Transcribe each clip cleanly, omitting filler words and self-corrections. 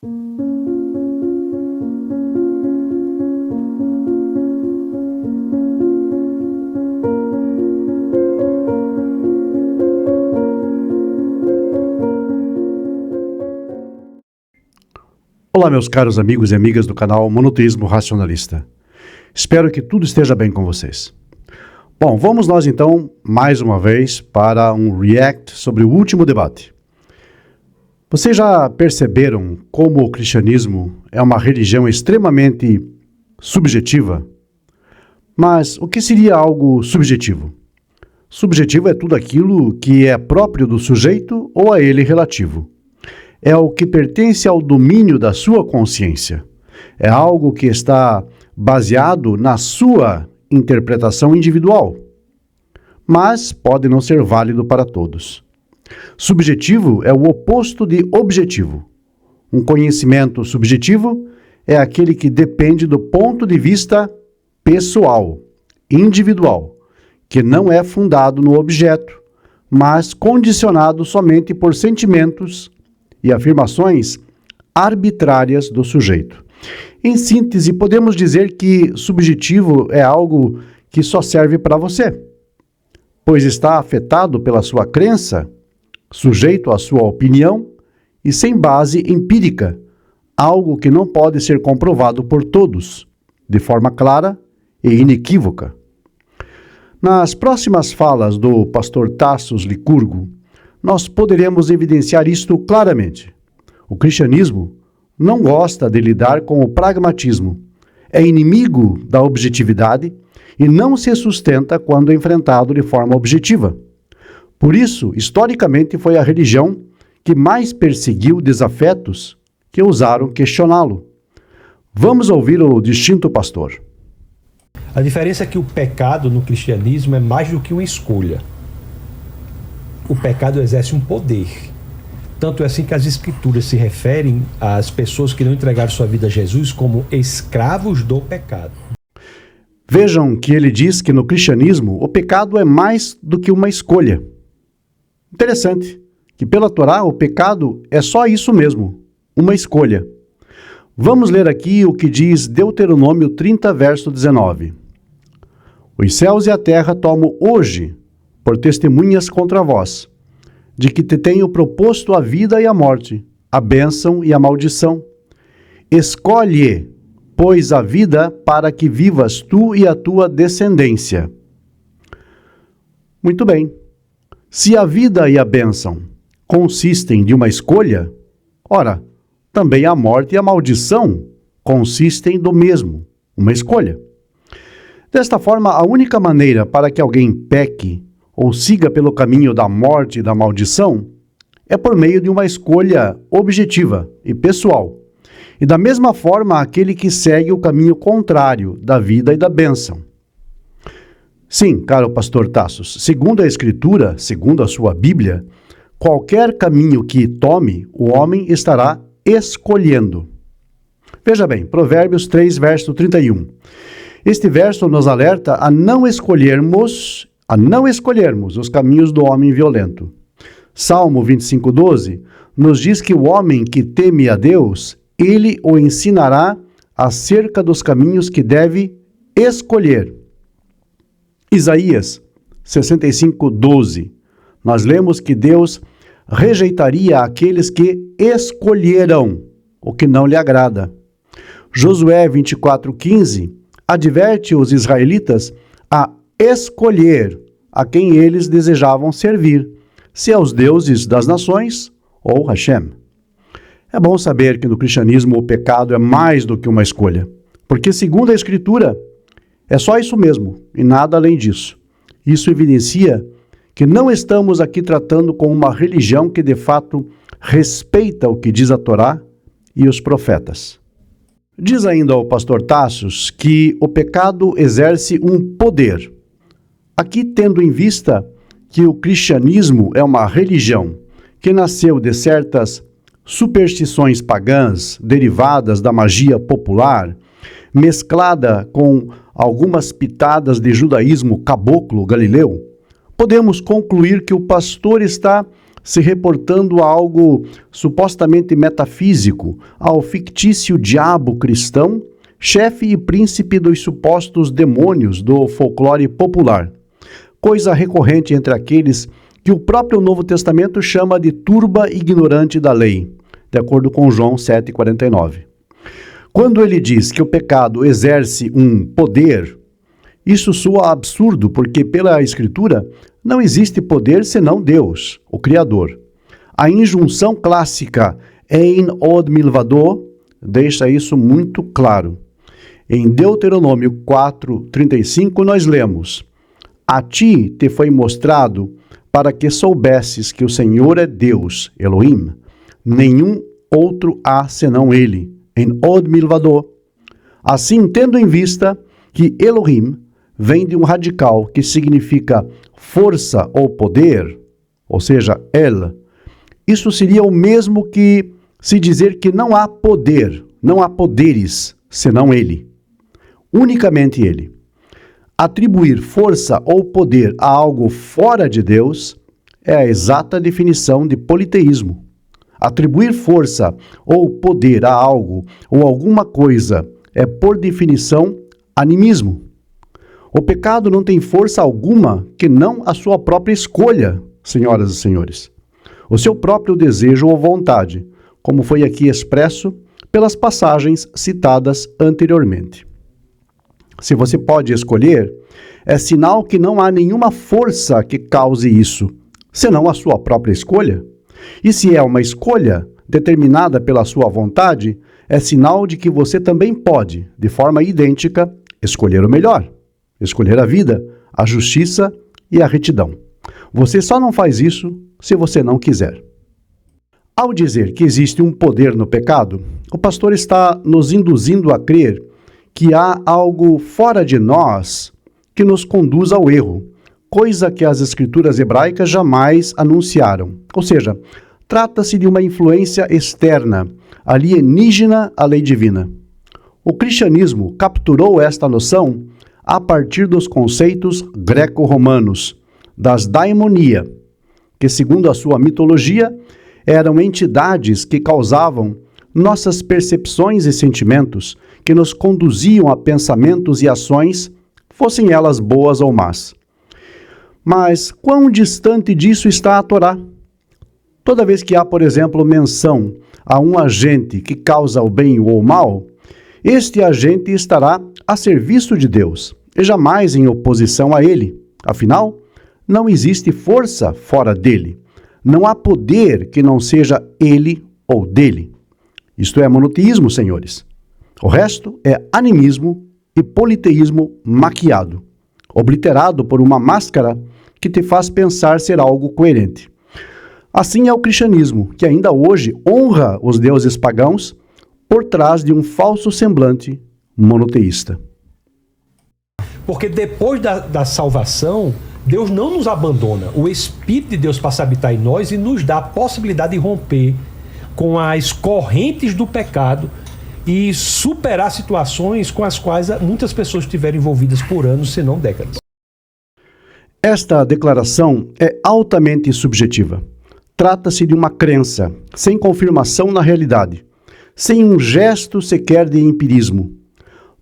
Olá, meus caros amigos e amigas do canal Monoteísmo Racionalista. Espero que tudo esteja bem com vocês. Bom, vamos nós então, mais uma vez, para um react sobre o último debate. Vocês já perceberam como o cristianismo é uma religião extremamente subjetiva? Mas o que seria algo subjetivo? Subjetivo é tudo aquilo que é próprio do sujeito ou a ele relativo. É o que pertence ao domínio da sua consciência. É algo que está baseado na sua interpretação individual, mas pode não ser válido para todos. Subjetivo é o oposto de objetivo. Um conhecimento subjetivo é aquele que depende do ponto de vista pessoal, individual, que não é fundado no objeto, mas condicionado somente por sentimentos e afirmações arbitrárias do sujeito. Em síntese, podemos dizer que subjetivo é algo que só serve para você, pois está afetado pela sua crença, sujeito à sua opinião e sem base empírica, algo que não pode ser comprovado por todos, de forma clara e inequívoca. Nas próximas falas do pastor Tassos Licurgo, nós poderemos evidenciar isto claramente. O cristianismo não gosta de lidar com o pragmatismo, é inimigo da objetividade e não se sustenta quando enfrentado de forma objetiva. Por isso, historicamente, foi a religião que mais perseguiu desafetos que ousaram questioná-lo. Vamos ouvir o distinto pastor. A diferença é que o pecado no cristianismo é mais do que uma escolha. O pecado exerce um poder. Tanto é assim que as escrituras se referem às pessoas que não entregaram sua vida a Jesus como escravos do pecado. Vejam que ele diz que no cristianismo o pecado é mais do que uma escolha. Interessante, que pela Torá o pecado é só isso mesmo, uma escolha. Vamos ler aqui o que diz Deuteronômio 30, verso 19. Os céus e a terra tomo hoje por testemunhas contra vós, de que te tenho proposto a vida e a morte, a bênção e a maldição. Escolhe, pois, a vida para que vivas tu e a tua descendência. Muito bem. Se a vida e a bênção consistem de uma escolha, ora, também a morte e a maldição consistem do mesmo, uma escolha. Desta forma, a única maneira para que alguém peque ou siga pelo caminho da morte e da maldição, é por meio de uma escolha objetiva e pessoal. E da mesma forma, aquele que segue o caminho contrário da vida e da bênção. Sim, caro pastor Tassos, segundo a Escritura, segundo a sua Bíblia, qualquer caminho que tome, o homem estará escolhendo. Veja bem, Provérbios 3, verso 31. Este verso nos alerta a não escolhermos os caminhos do homem violento. Salmo 25:12 nos diz que o homem que teme a Deus, ele o ensinará acerca dos caminhos que deve escolher. Isaías 65:12 nós lemos que Deus rejeitaria aqueles que escolheram o que não lhe agrada. Josué 24:15 adverte os israelitas a escolher a quem eles desejavam servir, se aos deuses das nações ou Hashem. É bom saber que no cristianismo o pecado é mais do que uma escolha, porque segundo a Escritura, é só isso mesmo e nada além disso. Isso evidencia que não estamos aqui tratando com uma religião que de fato respeita o que diz a Torá e os profetas. Diz ainda o pastor Tassos que o pecado exerce um poder. Aqui tendo em vista que o cristianismo é uma religião que nasceu de certas superstições pagãs derivadas da magia popular, mesclada com algumas pitadas de judaísmo caboclo galileu, podemos concluir que o pastor está se reportando a algo supostamente metafísico, ao fictício diabo cristão, chefe e príncipe dos supostos demônios do folclore popular, coisa recorrente entre aqueles que o próprio Novo Testamento chama de turba ignorante da lei, de acordo com João 7,49. Quando ele diz que o pecado exerce um poder, isso soa absurdo, porque pela Escritura não existe poder senão Deus, o Criador. A injunção clássica Ein od milvado deixa isso muito claro. Em Deuteronômio 4:35 nós lemos: A ti te foi mostrado para que soubesses que o Senhor é Deus, Elohim, nenhum outro há senão Ele, em od milvado. Assim, tendo em vista que Elohim vem de um radical que significa força ou poder, ou seja, El, isso seria o mesmo que se dizer que não há poder, não há poderes, senão Ele. Unicamente Ele. Atribuir força ou poder a algo fora de Deus é a exata definição de politeísmo. Atribuir força ou poder a algo ou alguma coisa é, por definição, animismo. O pecado não tem força alguma que não a sua própria escolha, senhoras e senhores. O seu próprio desejo ou vontade, como foi aqui expresso pelas passagens citadas anteriormente. Se você pode escolher, é sinal que não há nenhuma força que cause isso, senão a sua própria escolha. E se é uma escolha determinada pela sua vontade, é sinal de que você também pode, de forma idêntica, escolher o melhor, escolher a vida, a justiça e a retidão. Você só não faz isso se você não quiser. Ao dizer que existe um poder no pecado, o pastor está nos induzindo a crer que há algo fora de nós que nos conduz ao erro, coisa que as escrituras hebraicas jamais anunciaram. Ou seja, trata-se de uma influência externa, alienígena à lei divina. O cristianismo capturou esta noção a partir dos conceitos greco-romanos, das daimonia, que, segundo a sua mitologia, eram entidades que causavam nossas percepções e sentimentos, que nos conduziam a pensamentos e ações, fossem elas boas ou más. Mas quão distante disso está a Torá? Toda vez que há, por exemplo, menção a um agente que causa o bem ou o mal, este agente estará a serviço de Deus e jamais em oposição a ele. Afinal, não existe força fora dele. Não há poder que não seja ele ou dele. Isto é monoteísmo, senhores. O resto é animismo e politeísmo maquiado, obliterado por uma máscara que te faz pensar ser algo coerente. Assim é o cristianismo, que ainda hoje honra os deuses pagãos por trás de um falso semblante monoteísta. Porque depois da salvação, Deus não nos abandona. O Espírito de Deus passa a habitar em nós e nos dá a possibilidade de romper com as correntes do pecado e superar situações com as quais muitas pessoas estiveram envolvidas por anos, se não décadas. Esta declaração é altamente subjetiva. Trata-se de uma crença, sem confirmação na realidade, sem um gesto sequer de empirismo.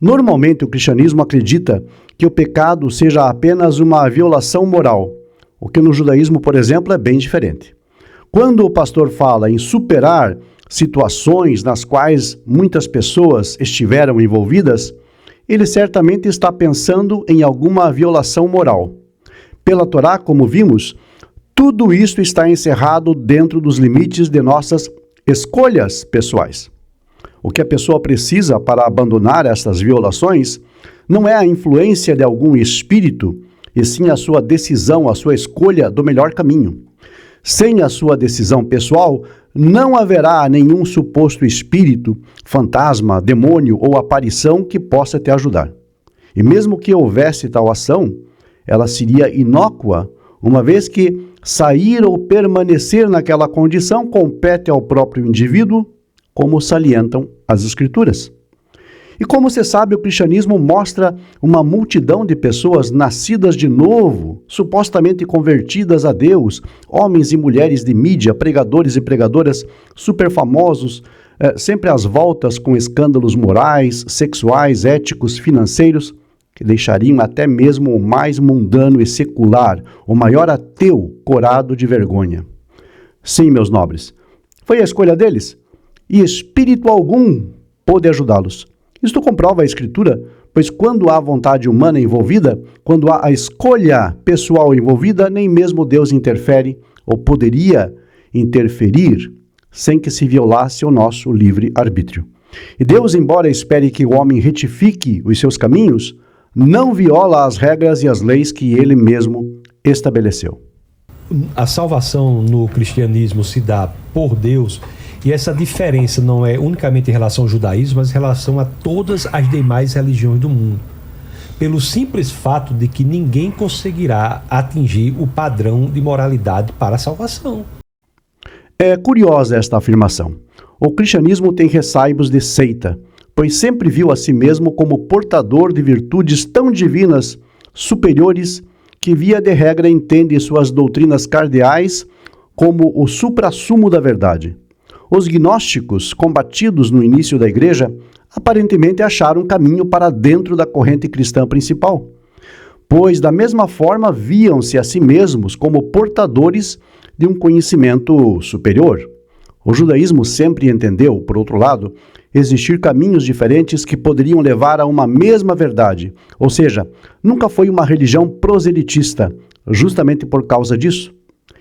Normalmente o cristianismo acredita que o pecado seja apenas uma violação moral, o que no judaísmo, por exemplo, é bem diferente. Quando o pastor fala em superar situações nas quais muitas pessoas estiveram envolvidas, ele certamente está pensando em alguma violação moral. Pela Torá, como vimos, tudo isso está encerrado dentro dos limites de nossas escolhas pessoais. O que a pessoa precisa para abandonar essas violações não é a influência de algum espírito, e sim a sua decisão, a sua escolha do melhor caminho. Sem a sua decisão pessoal, não haverá nenhum suposto espírito, fantasma, demônio ou aparição que possa te ajudar. E mesmo que houvesse tal ação, ela seria inócua, uma vez que sair ou permanecer naquela condição compete ao próprio indivíduo, como salientam as Escrituras. E como você sabe, o cristianismo mostra uma multidão de pessoas nascidas de novo, supostamente convertidas a Deus, homens e mulheres de mídia, pregadores e pregadoras super famosos, sempre às voltas com escândalos morais, sexuais, éticos, financeiros, que deixariam até mesmo o mais mundano e secular, o maior ateu, corado de vergonha. Sim, meus nobres, foi a escolha deles, e espírito algum pôde ajudá-los. Isto comprova a Escritura, pois quando há vontade humana envolvida, quando há a escolha pessoal envolvida, nem mesmo Deus interfere ou poderia interferir sem que se violasse o nosso livre-arbítrio. E Deus, embora espere que o homem retifique os seus caminhos, não viola as regras e as leis que ele mesmo estabeleceu. A salvação no cristianismo se dá por Deus, e essa diferença não é unicamente em relação ao judaísmo, mas em relação a todas as demais religiões do mundo. Pelo simples fato de que ninguém conseguirá atingir o padrão de moralidade para a salvação. É curiosa esta afirmação. O cristianismo tem ressaibos de seita, pois sempre viu a si mesmo como portador de virtudes tão divinas, superiores, que via de regra entende suas doutrinas cardeais como o suprassumo da verdade. Os gnósticos, combatidos no início da igreja, aparentemente acharam caminho para dentro da corrente cristã principal, pois da mesma forma viam-se a si mesmos como portadores de um conhecimento superior. O judaísmo sempre entendeu, por outro lado, existir caminhos diferentes que poderiam levar a uma mesma verdade, ou seja, nunca foi uma religião proselitista, justamente por causa disso.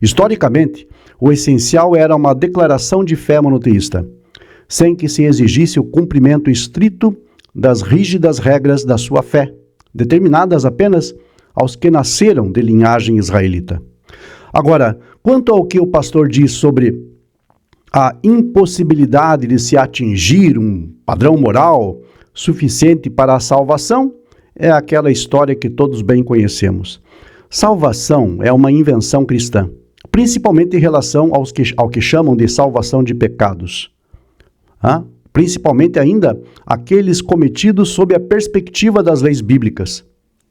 Historicamente, o essencial era uma declaração de fé monoteísta, sem que se exigisse o cumprimento estrito das rígidas regras da sua fé, determinadas apenas aos que nasceram de linhagem israelita. Agora, quanto ao que o pastor diz sobre a impossibilidade de se atingir um padrão moral suficiente para a salvação, é aquela história que todos bem conhecemos. Salvação é uma invenção cristã, principalmente em relação ao que chamam de salvação de pecados. Principalmente ainda aqueles cometidos sob a perspectiva das leis bíblicas,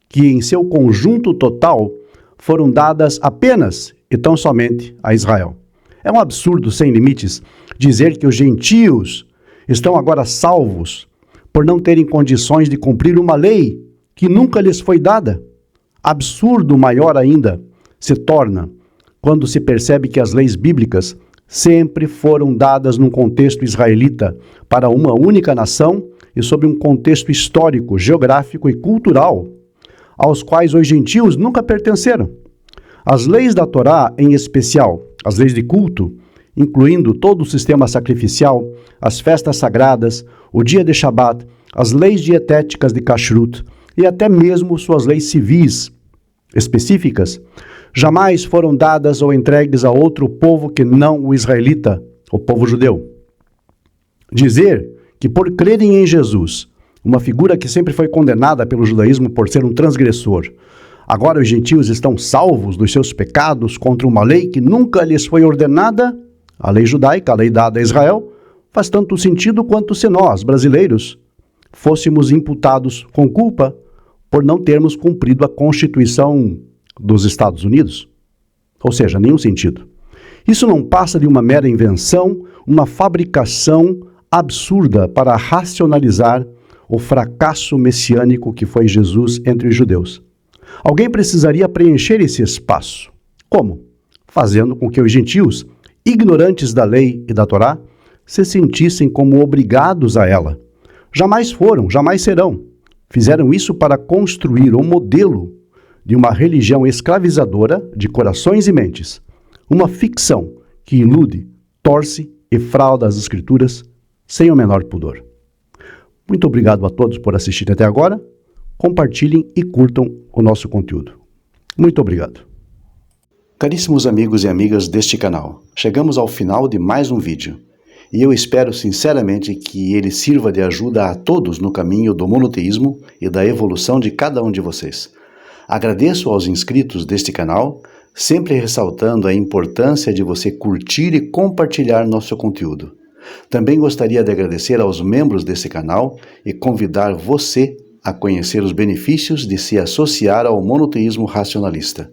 que em seu conjunto total foram dadas apenas e tão somente a Israel. É um absurdo sem limites dizer que os gentios estão agora salvos por não terem condições de cumprir uma lei que nunca lhes foi dada. Absurdo maior ainda se torna quando se percebe que as leis bíblicas sempre foram dadas num contexto israelita para uma única nação e sob um contexto histórico, geográfico e cultural, aos quais os gentios nunca pertenceram. As leis da Torá, em especial, as leis de culto, incluindo todo o sistema sacrificial, as festas sagradas, o dia de Shabat, as leis dietéticas de Kashrut e até mesmo suas leis civis específicas, jamais foram dadas ou entregues a outro povo que não o israelita, o povo judeu. Dizer que por crerem em Jesus, uma figura que sempre foi condenada pelo judaísmo por ser um transgressor, agora os gentios estão salvos dos seus pecados contra uma lei que nunca lhes foi ordenada, a lei judaica, a lei dada a Israel, faz tanto sentido quanto se nós, brasileiros, fôssemos imputados com culpa por não termos cumprido a Constituição dos Estados Unidos. Ou seja, nenhum sentido. Isso não passa de uma mera invenção, uma fabricação absurda para racionalizar o fracasso messiânico que foi Jesus entre os judeus. Alguém precisaria preencher esse espaço. Como? Fazendo com que os gentios, ignorantes da lei e da Torá, se sentissem como obrigados a ela. Jamais foram, jamais serão. Fizeram isso para construir um modelo de uma religião escravizadora de corações e mentes. Uma ficção que ilude, torce e frauda as Escrituras sem o menor pudor. Muito obrigado a todos por assistirem até agora. Compartilhem e curtam o nosso conteúdo. Muito obrigado. Caríssimos amigos e amigas deste canal, chegamos ao final de mais um vídeo. E eu espero sinceramente que ele sirva de ajuda a todos no caminho do monoteísmo e da evolução de cada um de vocês. Agradeço aos inscritos deste canal, sempre ressaltando a importância de você curtir e compartilhar nosso conteúdo. Também gostaria de agradecer aos membros desse canal e convidar você a conhecer os benefícios de se associar ao monoteísmo racionalista.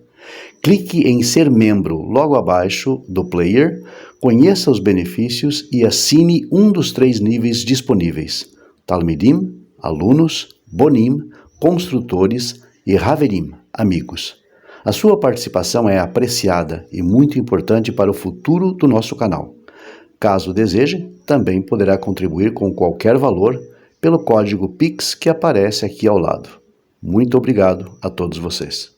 Clique em ser membro logo abaixo do player, conheça os benefícios e assine um dos 3 níveis disponíveis: Talmidim, alunos, Bonim, construtores e Haverim, amigos. A sua participação é apreciada e muito importante para o futuro do nosso canal. Caso deseje, também poderá contribuir com qualquer valor pelo código PIX que aparece aqui ao lado. Muito obrigado a todos vocês.